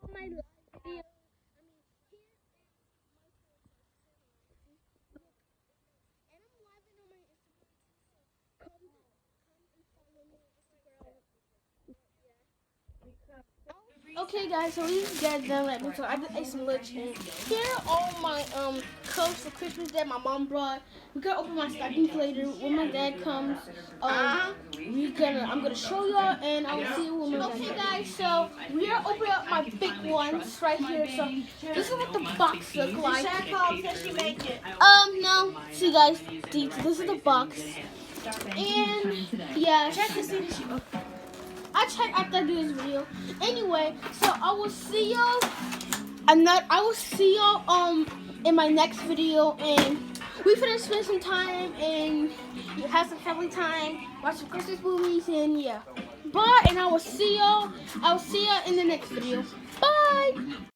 on my live video. And I'm live on my Instagram too. So come and follow me on Instagram. Okay, guys, so we just got done like so I just ate some lunch and here are all my cups for Christmas that my mom brought. We're gonna open my stockings later when my dad comes. I'm gonna show y'all and I will see you when my dad comes. Okay, guys, so we are opening up my big ones right here. So this is what the box looks like. No. See, guys, this is the box. And yeah, check to see this. I check after I do this video. Anyway, so I will see y'all. I will see y'all in my next video, and we finna spend some time and have some family time, watch some Christmas movies, and yeah. Bye, and I will see y'all. I will see y'all in the next video. Bye.